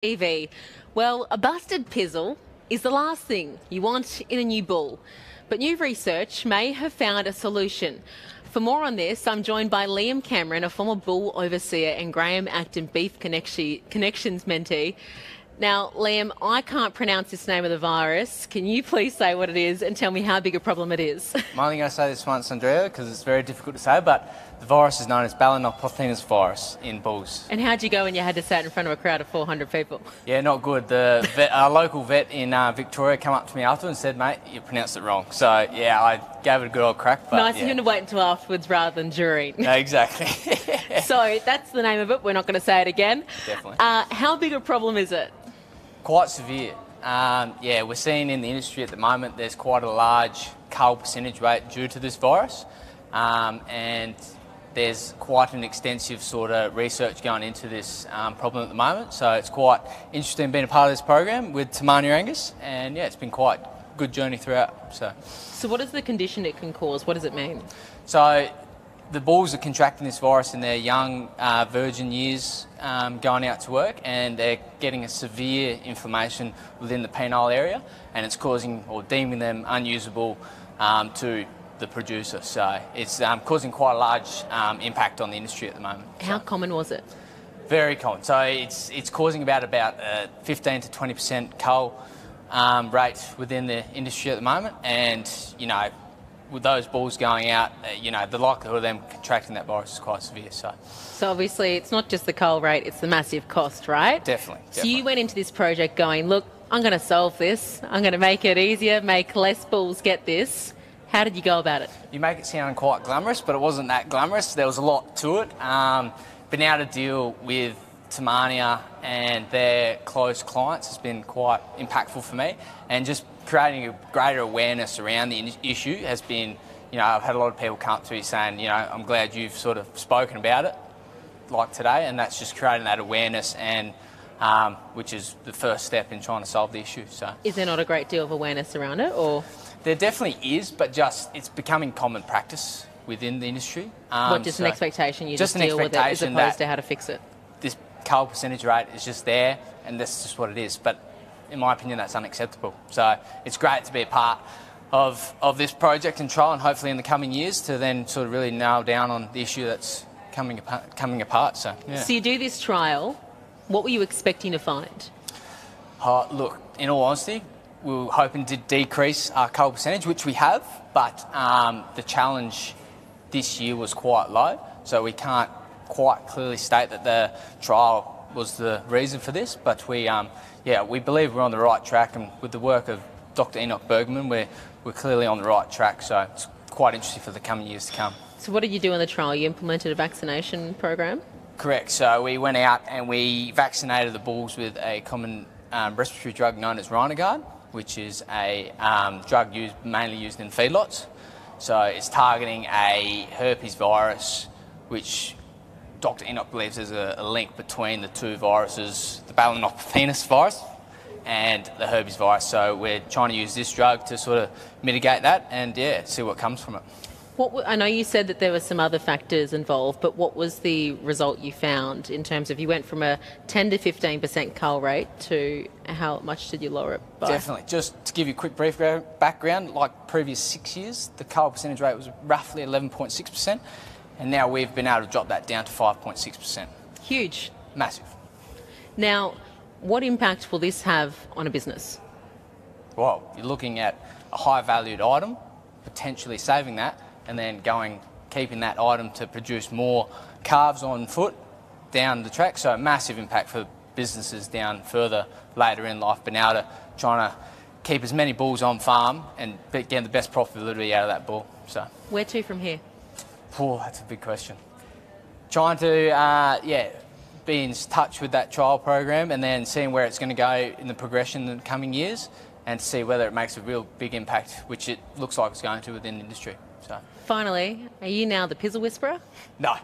TV. Well, a busted pizzle is the last thing you want in a new bull. But new research may have found a solution. For more on this, I'm joined by Liam Cameron, a former bull overseer and Graham Acton Beef Connections mentee. Now, Liam, I can't pronounce this name of the virus. Can you please say what it is and tell me how big a problem it is? I'm only going to say this once, Andrea, because it's very difficult to say, but the virus is known as balanophosthitis virus in bulls. And how'd you go when you had to stand in front of a crowd of 400 people? Yeah, not good. The our local vet in Victoria came up to me after and said, mate, you pronounced it wrong. So, yeah, I gave it a good old crack. But, nice of him to wait until afterwards rather than during. No, exactly. So that's the name of it. We're not going to say it again. Definitely. How big a problem is it? Quite severe. Yeah, we're seeing in the industry at the moment there's quite a large cull percentage rate due to this virus, and there's quite an extensive sort of research going into this problem at the moment. So it's quite interesting being a part of this program with Tamania Angus, and yeah, it's been quite a good journey throughout. So what is the condition it can cause? What does it mean? So the bulls are contracting this virus in their young virgin years going out to work, and they're getting a severe inflammation within the penile area, and it's causing or deeming them unusable to the producer. So it's causing quite a large impact on the industry at the moment. How common was it? Very common. So it's causing about 15 to 20% cull rate within the industry at the moment, and you know, with those bulls going out, you know, the likelihood of them contracting that virus is quite severe. So obviously it's not just the cull rate, it's the massive cost, right? Definitely. So you went into this project going, look, I'm going to solve this. I'm going to make it easier, make less bulls get this. How did you go about it? You make it sound quite glamorous, but it wasn't that glamorous. There was a lot to it. Being able to deal with Tamania and their close clients has been quite impactful for me, and just creating a greater awareness around the issue has been, you know, I've had a lot of people come up to me saying, you know, I'm glad you've sort of spoken about it like today, and that's just creating that awareness, and which is the first step in trying to solve the issue. So is there not a great deal of awareness around it, or? There definitely is, but just it's becoming common practice within the industry. Just an expectation you just deal with it as opposed to how to fix it? This cull percentage rate is just there, and that's just what it is. But in my opinion, that's unacceptable. So it's great to be a part of this project and trial, and hopefully in the coming years to then sort of really nail down on the issue that's coming apart. So, yeah. So you do this trial, what were you expecting to find? Look, in all honesty, we were hoping to decrease our cull percentage, which we have, but the challenge this year was quite low, so we can't quite clearly state that the trial was the reason for this, but we believe we're on the right track, and with the work of Dr. Enoch Bergman, we're clearly on the right track, so it's quite interesting for the coming years to come. So what did you do in the trial? You implemented a vaccination program? Correct. So we went out and we vaccinated the bulls with a common respiratory drug known as Rhinogard, which is a drug mainly used in feedlots. So it's targeting a herpes virus, which Dr. Enoch believes there's a link between the two viruses, the balanophosthitis virus and the herpes virus. So we're trying to use this drug to sort of mitigate that and, yeah, see what comes from it. I know you said that there were some other factors involved, but what was the result you found in terms of you went from a 10 to 15% cull rate to how much did you lower it by? Definitely. Just to give you a quick brief background, like previous 6 years, the cull percentage rate was roughly 11.6%, and now we've been able to drop that down to 5.6%. Huge. Massive. Now, what impact will this have on a business? Well, you're looking at a high-valued item, potentially saving that, and then keeping that item to produce more calves on foot down the track. So a massive impact for businesses down further later in life, being able to trying to keep as many bulls on farm and getting the best profitability out of that bull. So where to from here? Oh, that's a big question. Trying to be in touch with that trial program, and then seeing where it's going to go in the progression in the coming years, and see whether it makes a real big impact, which it looks like it's going to within the industry. So. Finally, are you now the pizzle whisperer? No,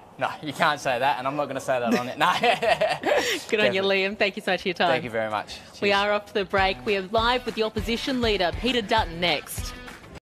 you can't say that, and I'm not going to say that on it. No. Good on you, Liam. Thank you so much for your time. Thank you very much. Cheers. We are off to the break. We are live with the opposition leader, Peter Dutton, next.